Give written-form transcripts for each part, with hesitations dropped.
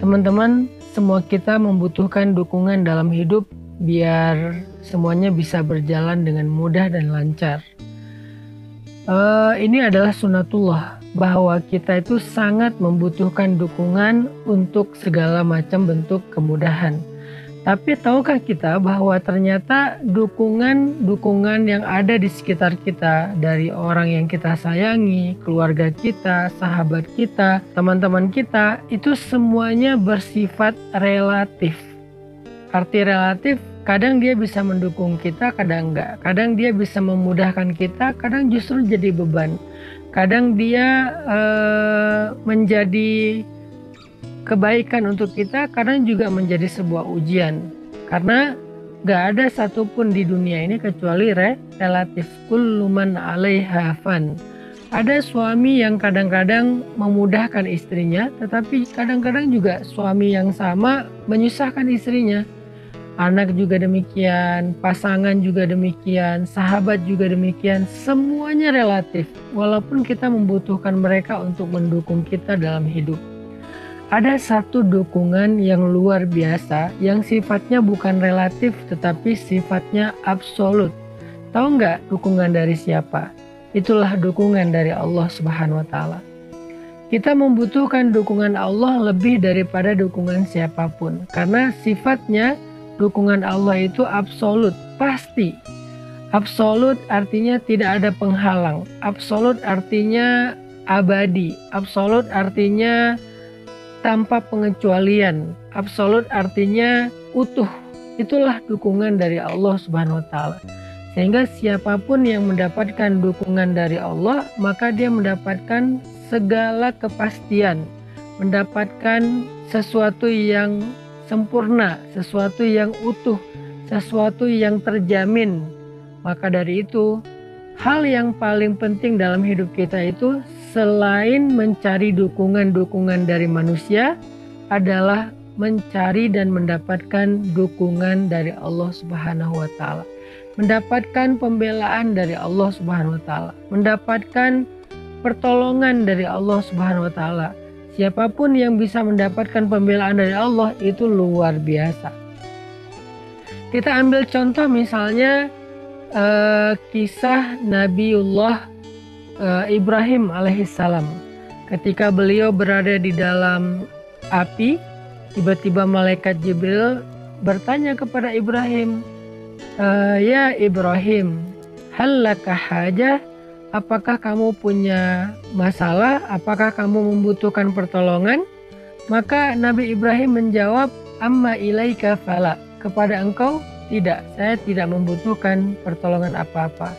Teman-teman, semua kita membutuhkan dukungan dalam hidup biar semuanya bisa berjalan dengan mudah dan lancar. Ini adalah sunatullah, bahwa kita itu sangat membutuhkan dukungan untuk segala macam bentuk kemudahan. Tapi tahukah kita bahwa ternyata dukungan yang ada di sekitar kita, dari orang yang kita sayangi, keluarga kita, sahabat kita, teman-teman kita, itu semuanya bersifat relatif. Arti relatif, kadang dia bisa mendukung kita, kadang enggak. Kadang dia bisa memudahkan kita, kadang justru jadi beban. Kadang dia menjadi kebaikan untuk kita, kadang juga menjadi sebuah ujian. Karena gak ada satupun di dunia ini kecuali relatif. Kullu man 'alaiha fan. Ada suami yang kadang-kadang memudahkan istrinya, tetapi kadang-kadang juga suami yang sama menyusahkan istrinya. Anak juga demikian, pasangan juga demikian, sahabat juga demikian. Semuanya relatif, walaupun kita membutuhkan mereka untuk mendukung kita dalam hidup. Ada satu dukungan yang luar biasa yang sifatnya bukan relatif tetapi sifatnya absolut. Tahu nggak dukungan dari siapa? Itulah dukungan dari Allah Subhanahu wa Ta'ala. Kita membutuhkan dukungan Allah lebih daripada dukungan siapapun, karena sifatnya dukungan Allah itu absolut, pasti. Absolut artinya tidak ada penghalang. Absolut artinya abadi. Absolut artinya tanpa pengecualian. Absolut artinya utuh. Itulah dukungan dari Allah Subhanahu wa Ta'ala. Sehingga siapapun yang mendapatkan dukungan dari Allah, maka dia mendapatkan segala kepastian, mendapatkan sesuatu yang sempurna, sesuatu yang utuh, sesuatu yang terjamin. Maka dari itu, hal yang paling penting dalam hidup kita itu selain mencari dukungan-dukungan dari manusia adalah mencari dan mendapatkan dukungan dari Allah Subhanahu wa Ta'ala. Mendapatkan pembelaan dari Allah Subhanahu wa Ta'ala. Mendapatkan pertolongan dari Allah Subhanahu wa Ta'ala. Siapapun yang bisa mendapatkan pembelaan dari Allah itu luar biasa. Kita ambil contoh misalnya kisah Nabiullah Ibrahim alaihissalam. Ketika beliau berada di dalam api, tiba-tiba malaikat Jibril bertanya kepada Ibrahim, "Ya Ibrahim, hal laka hajah? Apakah kamu punya masalah? Apakah kamu membutuhkan pertolongan?" Maka Nabi Ibrahim menjawab, "Amma ilaika fala." Kepada engkau tidak, saya tidak membutuhkan pertolongan apa-apa.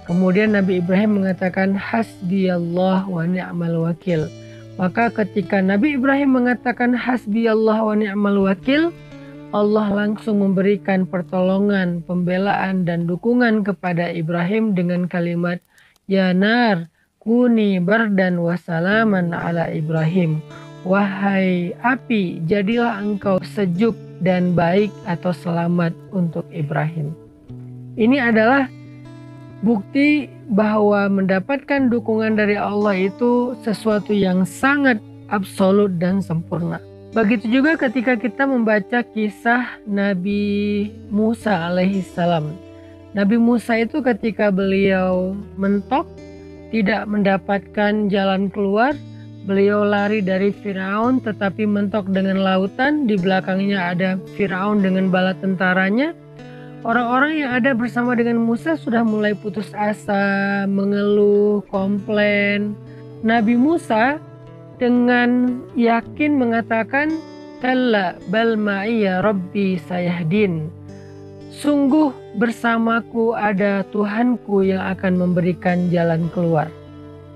Kemudian Nabi Ibrahim mengatakan, "Hasbiyallah wa ni'mal wakil." Maka ketika Nabi Ibrahim mengatakan hasbiyallah wa ni'mal wakil, Allah langsung memberikan pertolongan, pembelaan dan dukungan kepada Ibrahim dengan kalimat, "Ya nar, kuni bardan wa salaman ala Ibrahim." Wahai api, jadilah engkau sejuk dan baik atau selamat untuk Ibrahim. Ini adalah bukti bahwa mendapatkan dukungan dari Allah itu sesuatu yang sangat absolut dan sempurna. Begitu juga ketika kita membaca kisah Nabi Musa alaihissalam. Nabi Musa itu ketika beliau mentok, tidak mendapatkan jalan keluar, beliau lari dari Firaun tetapi mentok dengan lautan, di belakangnya ada Firaun dengan bala tentaranya. Orang-orang yang ada bersama dengan Musa sudah mulai putus asa, mengeluh, komplain. Nabi Musa dengan yakin mengatakan, "Kalla bal ma'iya rabbi sayahdin." Sungguh bersamaku ada Tuhanku yang akan memberikan jalan keluar.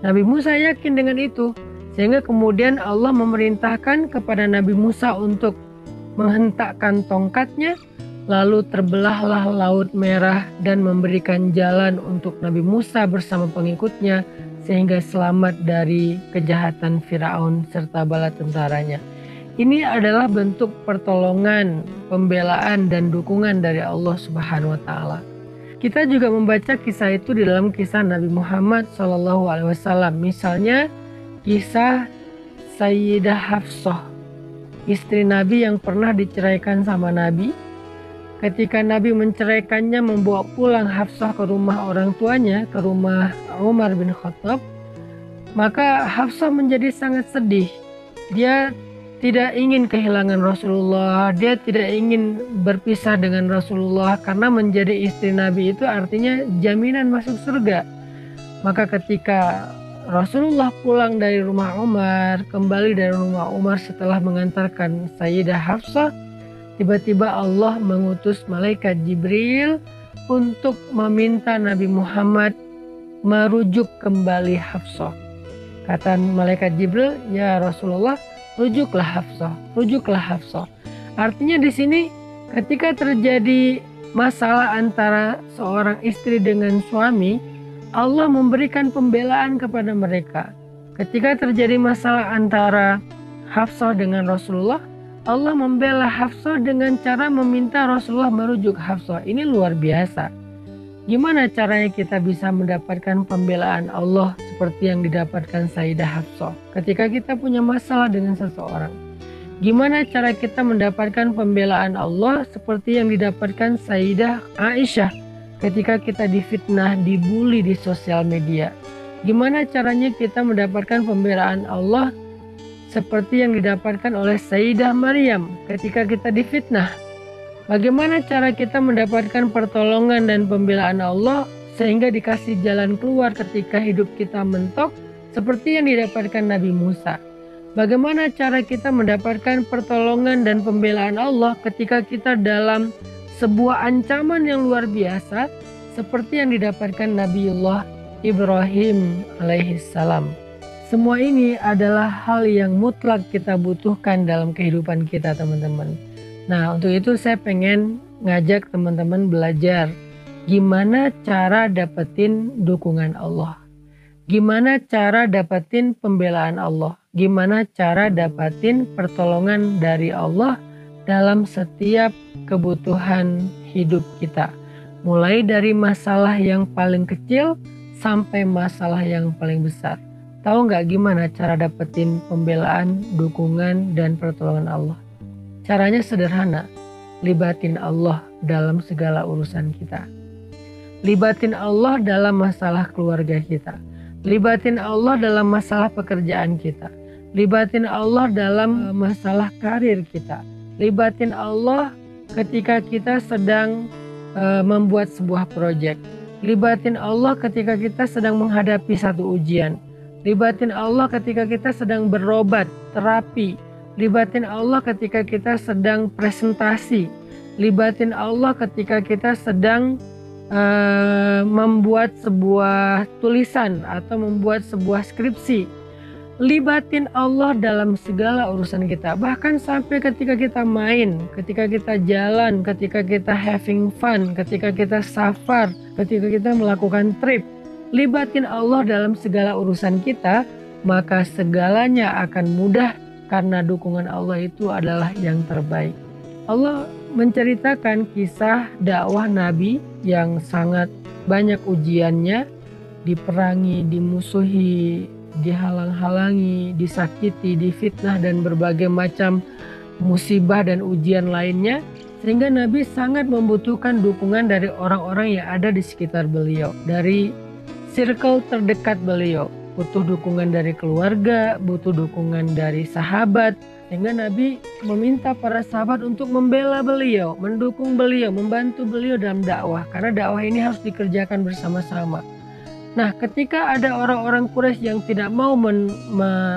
Nabi Musa yakin dengan itu, sehingga kemudian Allah memerintahkan kepada Nabi Musa untuk menghentakkan tongkatnya. Lalu terbelahlah Laut Merah dan memberikan jalan untuk Nabi Musa bersama pengikutnya sehingga selamat dari kejahatan Firaun serta bala tentaranya. Ini adalah bentuk pertolongan, pembelaan dan dukungan dari Allah Subhanahu wa Ta'ala. Kita juga membaca kisah itu di dalam kisah Nabi Muhammad SAW. Misalnya kisah Sayyidah Hafsah istri Nabi yang pernah diceraikan sama Nabi. Ketika Nabi menceraikannya, membawa pulang Hafsah ke rumah orang tuanya, ke rumah Umar bin Khattab, maka Hafsah menjadi sangat sedih. Dia tidak ingin kehilangan Rasulullah, dia tidak ingin berpisah dengan Rasulullah, karena menjadi istri Nabi itu artinya jaminan masuk surga. Maka ketika Rasulullah pulang dari rumah Umar, kembali dari rumah Umar setelah mengantarkan Sayyidah Hafsah, tiba-tiba Allah mengutus malaikat Jibril untuk meminta Nabi Muhammad merujuk kembali Hafsah. Kata malaikat Jibril, "Ya Rasulullah, rujuklah Hafsah, rujuklah Hafsah." Artinya di sini ketika terjadi masalah antara seorang istri dengan suami, Allah memberikan pembelaan kepada mereka. Ketika terjadi masalah antara Hafsah dengan Rasulullah, Allah membela Hafsah dengan cara meminta Rasulullah merujuk Hafsah. Ini luar biasa. Gimana caranya kita bisa mendapatkan pembelaan Allah seperti yang didapatkan Sayyidah Hafsah ketika kita punya masalah dengan seseorang? Gimana cara kita mendapatkan pembelaan Allah seperti yang didapatkan Sayyidah Aisyah ketika kita difitnah, dibully di sosial media? Gimana caranya kita mendapatkan pembelaan Allah seperti yang didapatkan oleh Sayyidah Maryam ketika kita difitnah? Bagaimana cara kita mendapatkan pertolongan dan pembelaan Allah sehingga dikasih jalan keluar ketika hidup kita mentok seperti yang didapatkan Nabi Musa? Bagaimana cara kita mendapatkan pertolongan dan pembelaan Allah ketika kita dalam sebuah ancaman yang luar biasa seperti yang didapatkan Nabiullah Ibrahim alaihissalam? Semua ini adalah hal yang mutlak kita butuhkan dalam kehidupan kita, teman-teman. Nah, untuk itu saya pengen ngajak teman-teman belajar gimana cara dapetin dukungan Allah, gimana cara dapetin pembelaan Allah, gimana cara dapetin pertolongan dari Allah dalam setiap kebutuhan hidup kita, mulai dari masalah yang paling kecil sampai masalah yang paling besar. Tahu nggak gimana cara dapetin pembelaan, dukungan, dan pertolongan Allah? Caranya sederhana, libatin Allah dalam segala urusan kita. Libatin Allah dalam masalah keluarga kita. Libatin Allah dalam masalah pekerjaan kita. Libatin Allah dalam masalah karir kita. Libatin Allah ketika kita sedang membuat sebuah proyek. Libatin Allah ketika kita sedang menghadapi satu ujian. Libatin Allah ketika kita sedang berobat, terapi. Libatin Allah ketika kita sedang presentasi. Libatin Allah ketika kita sedang membuat sebuah tulisan atau membuat sebuah skripsi. Libatin Allah dalam segala urusan kita. Bahkan sampai ketika kita main, ketika kita jalan, ketika kita having fun, ketika kita safar, ketika kita melakukan trip. Libatin Allah dalam segala urusan kita, maka segalanya akan mudah karena dukungan Allah itu adalah yang terbaik. Allah menceritakan kisah dakwah Nabi yang sangat banyak ujiannya, diperangi, dimusuhi, dihalang-halangi, disakiti, difitnah, dan berbagai macam musibah dan ujian lainnya, sehingga Nabi sangat membutuhkan dukungan dari orang-orang yang ada di sekitar beliau, dari circle terdekat beliau. Butuh dukungan dari keluarga, butuh dukungan dari sahabat, sehingga Nabi meminta para sahabat untuk membela beliau, mendukung beliau, membantu beliau dalam dakwah, karena dakwah ini harus dikerjakan bersama-sama. Nah, ketika ada orang-orang Quraisy yang tidak mau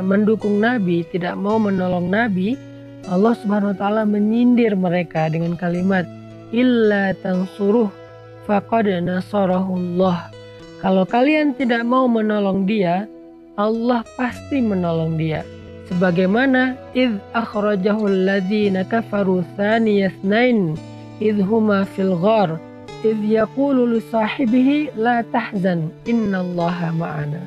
mendukung Nabi, tidak mau menolong Nabi, Allah Subhanahu wa taala menyindir mereka dengan kalimat illa tansuruh faqad nasarahullah. Kalau kalian tidak mau menolong dia, Allah pasti menolong dia. Sebagaimana idh akhrajahul ladzina kafaru thaniyasnain idh huma fil ghar idh yaqulu li sahibihi la tahzan innallaha ma'ana.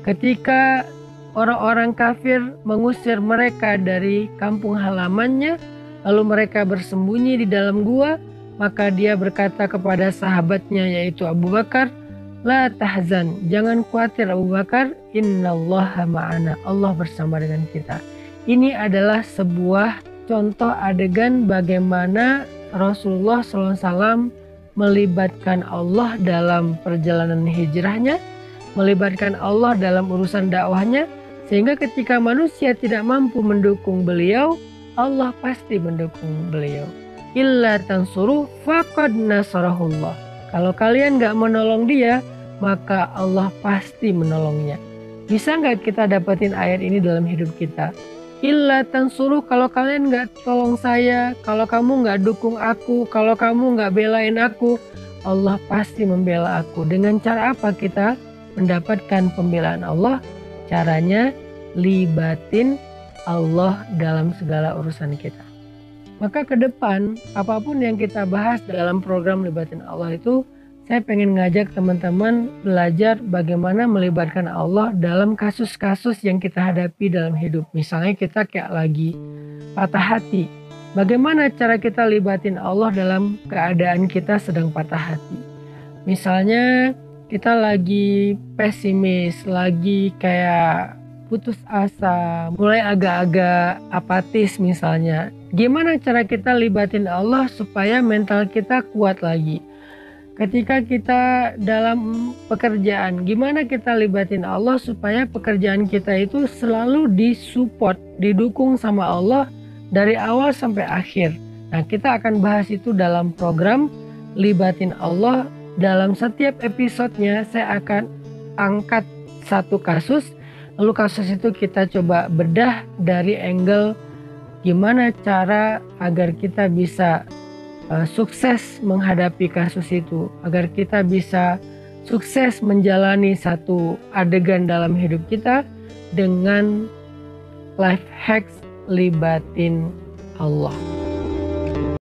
Ketika orang-orang kafir mengusir mereka dari kampung halamannya, lalu mereka bersembunyi di dalam gua, maka dia berkata kepada sahabatnya yaitu Abu Bakar, la tahzan, jangan khawatir Abu Bakar, innallaha ma'ana, Allah bersama dengan kita. Ini adalah sebuah contoh adegan bagaimana Rasulullah SAW melibatkan Allah dalam perjalanan hijrahnya, melibatkan Allah dalam urusan dakwahnya, sehingga ketika manusia tidak mampu mendukung beliau, Allah pasti mendukung beliau. Illa tansuru faqad nasarahullah. Kalau kalian gak menolong dia, maka Allah pasti menolongnya. Bisa gak kita dapetin ayat ini dalam hidup kita? Illa tansuru, kalau kalian gak tolong saya, kalau kamu gak dukung aku, kalau kamu gak belain aku, Allah pasti membela aku. Dengan cara apa kita mendapatkan pembelaan Allah? Caranya libatin Allah dalam segala urusan kita. Maka ke depan, apapun yang kita bahas dalam program Libatin Allah itu, saya pengen ngajak teman-teman belajar bagaimana melibatkan Allah dalam kasus-kasus yang kita hadapi dalam hidup. Misalnya kita kayak lagi patah hati. Bagaimana cara kita libatin Allah dalam keadaan kita sedang patah hati. Misalnya kita lagi pesimis, lagi kayak putus asa, mulai agak-agak apatis misalnya. Gimana cara kita libatin Allah supaya mental kita kuat lagi? Ketika kita dalam pekerjaan, gimana kita libatin Allah supaya pekerjaan kita itu selalu disupport, didukung sama Allah dari awal sampai akhir. Nah, kita akan bahas itu dalam program Libatin Allah. Dalam setiap episodenya saya akan angkat satu kasus, lalu kasus itu kita coba bedah dari angle gimana cara agar kita bisa sukses menghadapi kasus itu, agar kita bisa sukses menjalani satu adegan dalam hidup kita dengan life hacks libatin Allah.